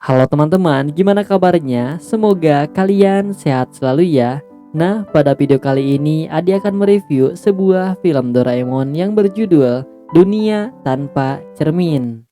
Halo teman-teman, gimana kabarnya? Semoga kalian sehat selalu ya. Nah, pada video kali ini Adi akan mereview sebuah film Doraemon yang berjudul Dunia Tanpa Cermin.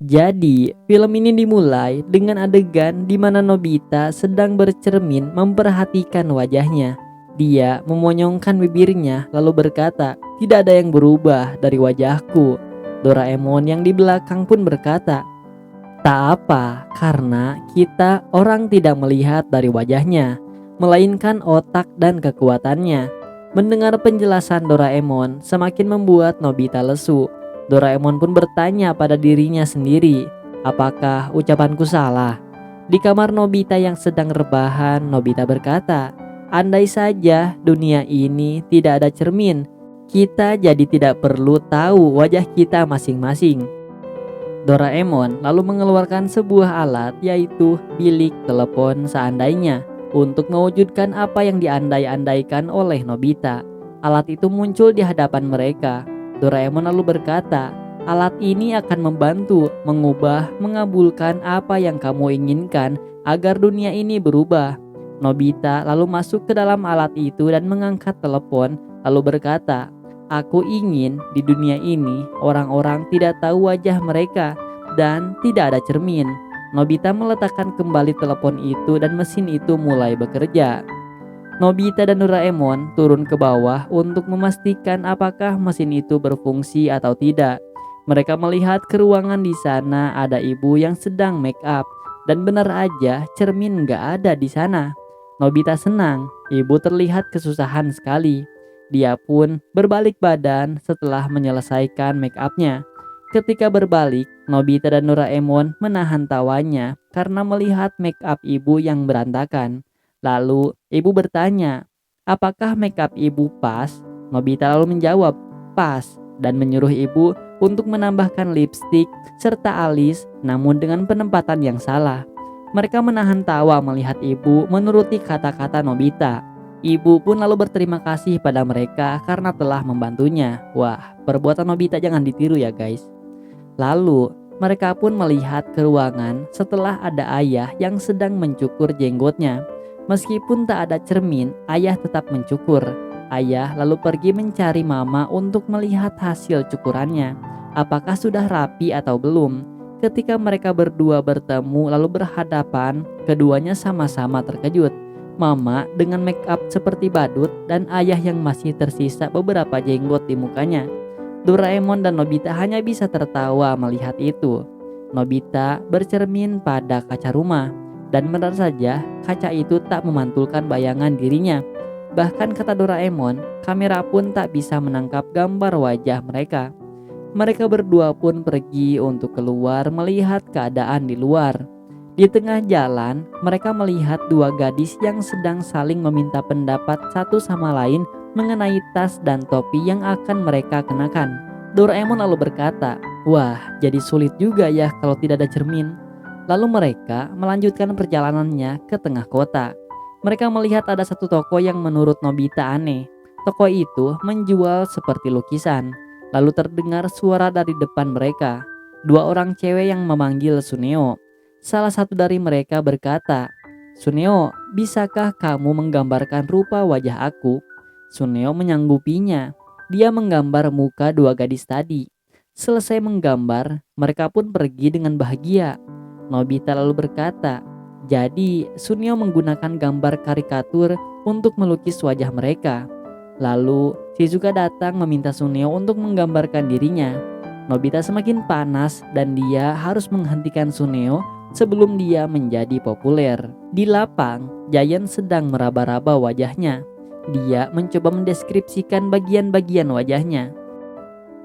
Jadi, film ini dimulai dengan adegan di mana Nobita sedang bercermin memperhatikan wajahnya. Dia memonyongkan bibirnya lalu berkata, "Tidak ada yang berubah dari wajahku." Doraemon yang di belakang pun berkata, "Tak apa, karena kita orang tidak melihat dari wajahnya, melainkan otak dan kekuatannya." Mendengar penjelasan Doraemon semakin membuat Nobita lesu. Doraemon pun bertanya pada dirinya sendiri, apakah ucapanku salah? Di kamar Nobita yang sedang rebahan, Nobita berkata, "Andai saja dunia ini tidak ada cermin, kita jadi tidak perlu tahu wajah kita masing-masing." Doraemon lalu mengeluarkan sebuah alat yaitu bilik telepon seandainya untuk mewujudkan apa yang diandai-andaikan oleh Nobita. Alat itu muncul di hadapan mereka. Doraemon lalu berkata, "Alat ini akan membantu mengubah, mengabulkan apa yang kamu inginkan agar dunia ini berubah." Nobita lalu masuk ke dalam alat itu dan mengangkat telepon lalu berkata, "Aku ingin di dunia ini orang-orang tidak tahu wajah mereka dan tidak ada cermin." Nobita meletakkan kembali telepon itu dan mesin itu mulai bekerja. Nobita dan Doraemon turun ke bawah untuk memastikan apakah mesin itu berfungsi atau tidak. Mereka melihat ke ruangan di sana ada ibu yang sedang make up dan benar aja cermin gak ada di sana. Nobita senang, ibu terlihat kesusahan sekali. Dia pun berbalik badan setelah menyelesaikan make upnya. Ketika berbalik, Nobita dan Doraemon menahan tawanya karena melihat make up ibu yang berantakan. Lalu ibu bertanya, "Apakah make up ibu pas?" Nobita lalu menjawab, "Pas," dan menyuruh ibu untuk menambahkan lipstik serta alis namun dengan penempatan yang salah. Mereka menahan tawa melihat ibu menuruti kata-kata Nobita. Ibu pun lalu berterima kasih pada mereka karena telah membantunya. Wah, perbuatan Nobita jangan ditiru ya guys. Lalu mereka pun melihat ke ruangan setelah ada ayah yang sedang mencukur jenggotnya. Meskipun tak ada cermin, ayah tetap mencukur. Ayah lalu pergi mencari mama untuk melihat hasil cukurannya. Apakah sudah rapi atau belum? Ketika mereka berdua bertemu lalu berhadapan, keduanya sama-sama terkejut. Mama dengan make up seperti badut dan ayah yang masih tersisa beberapa jenggot di mukanya. Doraemon dan Nobita hanya bisa tertawa melihat itu. Nobita bercermin pada kaca rumah, dan benar saja kaca itu tak memantulkan bayangan dirinya. Bahkan kata Doraemon, kamera pun tak bisa menangkap gambar wajah mereka. Mereka berdua pun pergi untuk keluar melihat keadaan di luar. Di tengah jalan, mereka melihat dua gadis yang sedang saling meminta pendapat satu sama lain mengenai tas dan topi yang akan mereka kenakan. Doraemon lalu berkata, "Wah, jadi sulit juga ya kalau tidak ada cermin." Lalu mereka melanjutkan perjalanannya ke tengah kota. Mereka melihat ada satu toko yang menurut Nobita aneh. Toko itu menjual seperti lukisan. Lalu terdengar suara dari depan mereka. Dua orang cewek yang memanggil Suneo. Salah satu dari mereka berkata, "Suneo, bisakah kamu menggambarkan rupa wajah aku?" Suneo menyanggupinya. Dia menggambar muka dua gadis tadi. Selesai menggambar, mereka pun pergi dengan bahagia. Nobita lalu berkata, "Jadi Suneo menggunakan gambar karikatur untuk melukis wajah mereka." Lalu Shizuka datang meminta Suneo untuk menggambarkan dirinya. Nobita semakin panas dan dia harus menghentikan Suneo sebelum dia menjadi populer. Di lapang, Giant sedang meraba-raba wajahnya. Dia mencoba mendeskripsikan bagian-bagian wajahnya.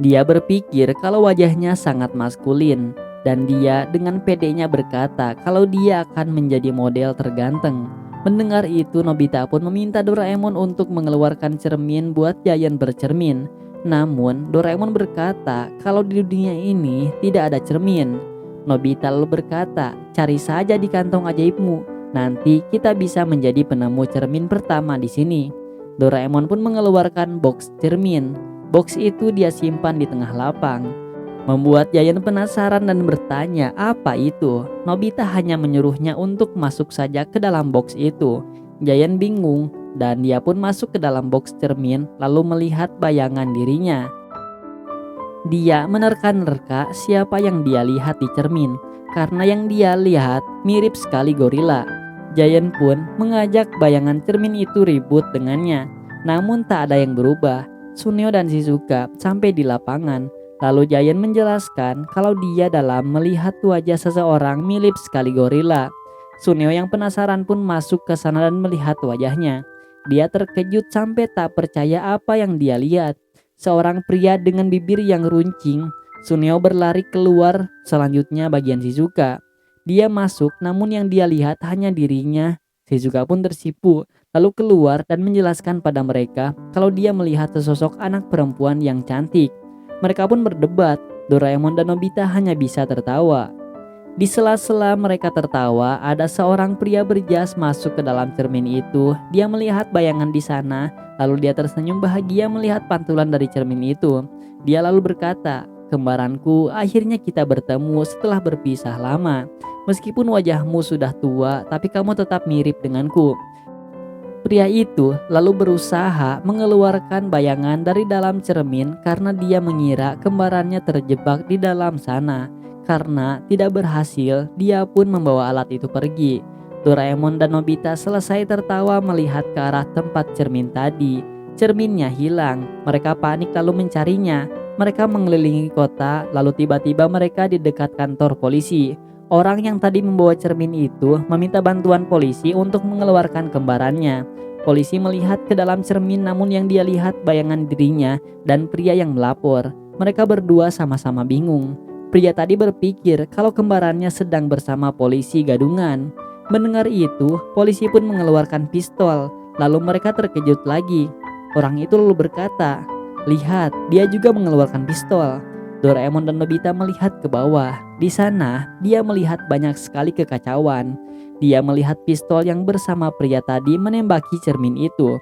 Dia berpikir kalau wajahnya sangat maskulin, dan dia dengan pedenya berkata kalau dia akan menjadi model terganteng. Mendengar itu, Nobita pun meminta Doraemon untuk mengeluarkan cermin buat Giant bercermin. Namun Doraemon berkata kalau di dunia ini tidak ada cermin. Nobita lalu berkata, "Cari saja di kantong ajaibmu." Nanti kita bisa menjadi penemu cermin pertama di sini." Doraemon pun mengeluarkan box cermin. Box itu dia simpan di tengah lapang, membuat Giant penasaran dan bertanya apa itu. Nobita hanya menyuruhnya untuk masuk saja ke dalam box itu. Giant bingung dan dia pun masuk ke dalam box cermin lalu melihat bayangan dirinya. Dia menerka-nerka siapa yang dia lihat di cermin, karena yang dia lihat mirip sekali gorila. Giant pun mengajak bayangan cermin itu ribut dengannya, namun tak ada yang berubah. Suneo dan Shizuka sampai di lapangan. Lalu Giant menjelaskan kalau dia dalam melihat wajah seseorang mirip sekali gorila. Suneo yang penasaran pun masuk ke sana dan melihat wajahnya. Dia terkejut sampai tak percaya apa yang dia lihat. Seorang pria dengan bibir yang runcing. Suneo berlari keluar, selanjutnya bagian Shizuka. Dia masuk namun yang dia lihat hanya dirinya. Shizuka pun tersipu, lalu keluar dan menjelaskan pada mereka kalau dia melihat sesosok anak perempuan yang cantik. Mereka pun berdebat. Doraemon dan Nobita hanya bisa tertawa. Di sela-sela mereka tertawa, ada seorang pria berjas masuk ke dalam cermin itu. Dia melihat bayangan di sana, lalu dia tersenyum bahagia melihat pantulan dari cermin itu. Dia lalu berkata, "Kembaranku, akhirnya kita bertemu setelah berpisah lama. Meskipun wajahmu sudah tua, tapi kamu tetap mirip denganku." Pria itu lalu berusaha mengeluarkan bayangan dari dalam cermin karena dia mengira kembarannya terjebak di dalam sana. Karena tidak berhasil, dia pun membawa alat itu pergi. Doraemon dan Nobita selesai tertawa melihat ke arah tempat cermin tadi. Cerminnya hilang, mereka panik lalu mencarinya. Mereka mengelilingi kota, lalu tiba-tiba mereka di dekat kantor polisi. Orang yang tadi membawa cermin itu meminta bantuan polisi untuk mengeluarkan kembarannya. Polisi melihat ke dalam cermin namun yang dia lihat bayangan dirinya dan pria yang melapor. Mereka berdua sama-sama bingung. Pria tadi berpikir kalau kembarannya sedang bersama polisi gadungan. Mendengar itu, polisi pun mengeluarkan pistol. Lalu mereka terkejut lagi. Orang itu lalu berkata, "Lihat, dia juga mengeluarkan pistol." Doraemon dan Nobita melihat ke bawah. Di sana, dia melihat banyak sekali kekacauan. Dia melihat pistol yang bersama pria tadi menembaki cermin itu.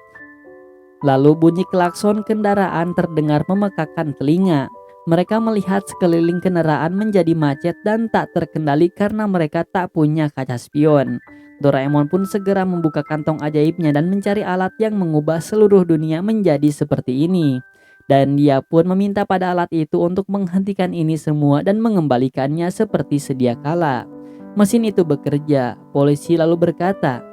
Lalu bunyi klakson kendaraan terdengar memekakkan telinga. Mereka melihat sekeliling kendaraan menjadi macet dan tak terkendali karena mereka tak punya kaca spion. Doraemon pun segera membuka kantong ajaibnya dan mencari alat yang mengubah seluruh dunia menjadi seperti ini. Dan dia pun meminta pada alat itu untuk menghentikan ini semua dan mengembalikannya seperti sedia kala. Mesin itu bekerja. Polisi lalu berkata,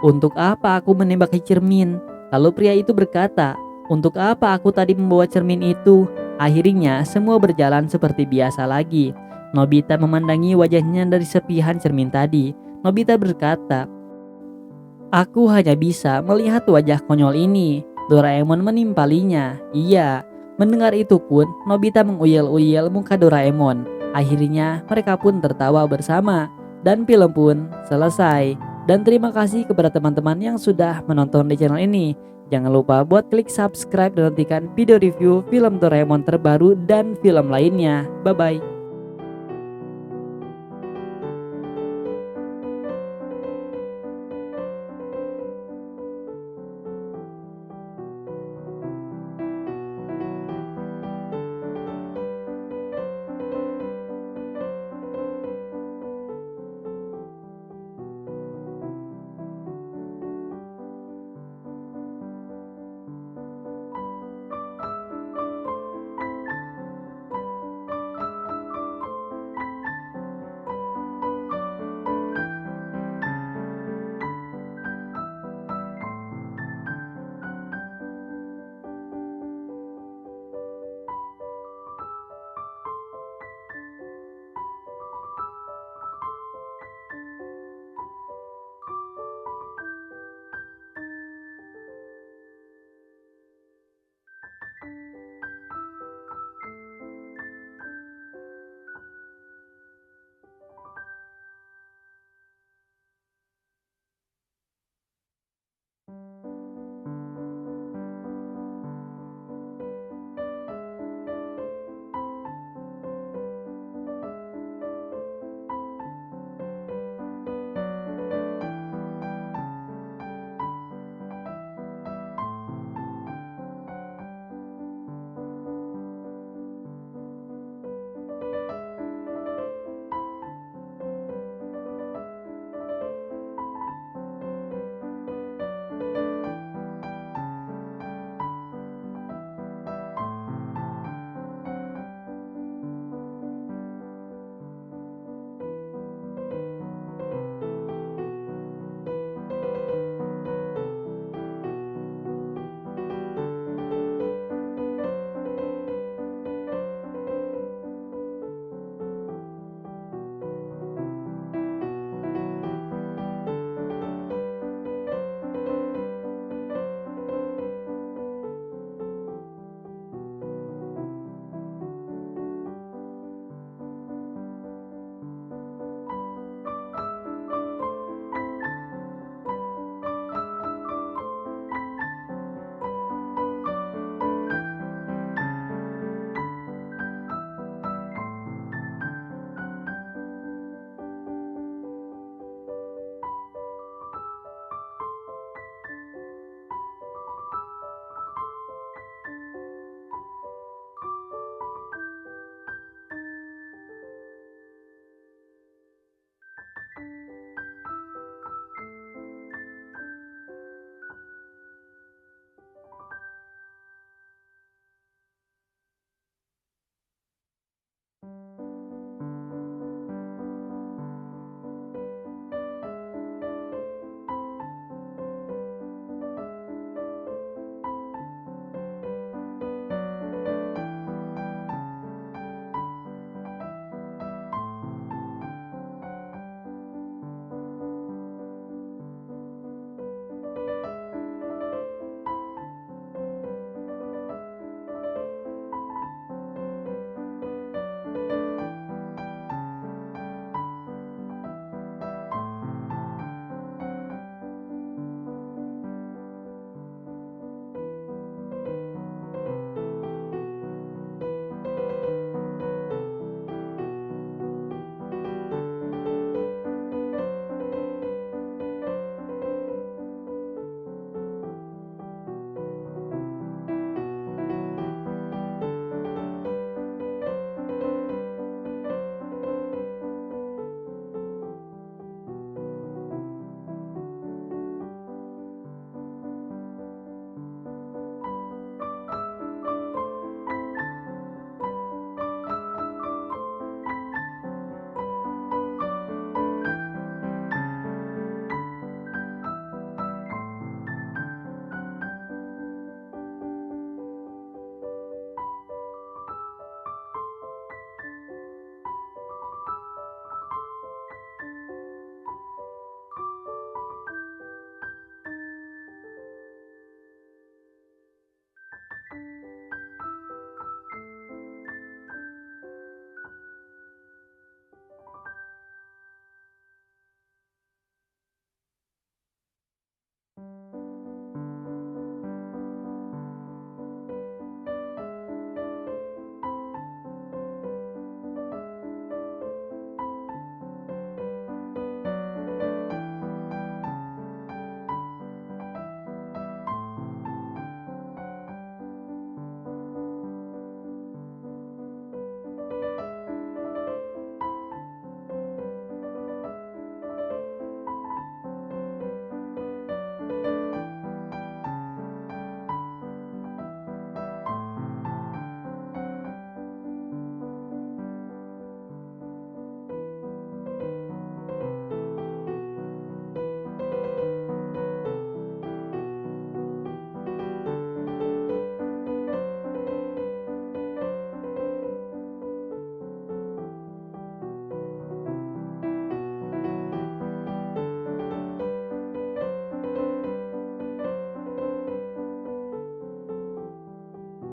"Untuk apa aku menembaki cermin?" Lalu pria itu berkata, "Untuk apa aku tadi membawa cermin itu?" Akhirnya semua berjalan seperti biasa lagi. Nobita memandangi wajahnya dari serpihan cermin tadi. Nobita berkata, "Aku hanya bisa melihat wajah konyol ini." Doraemon menimpalinya. Iya, mendengar itu pun Nobita menguyel-uyel muka Doraemon. Akhirnya mereka pun tertawa bersama. Dan film pun selesai. Dan terima kasih kepada teman-teman yang sudah menonton di channel ini. Jangan lupa buat klik subscribe dan nantikan video review film Doraemon terbaru dan film lainnya. Bye bye.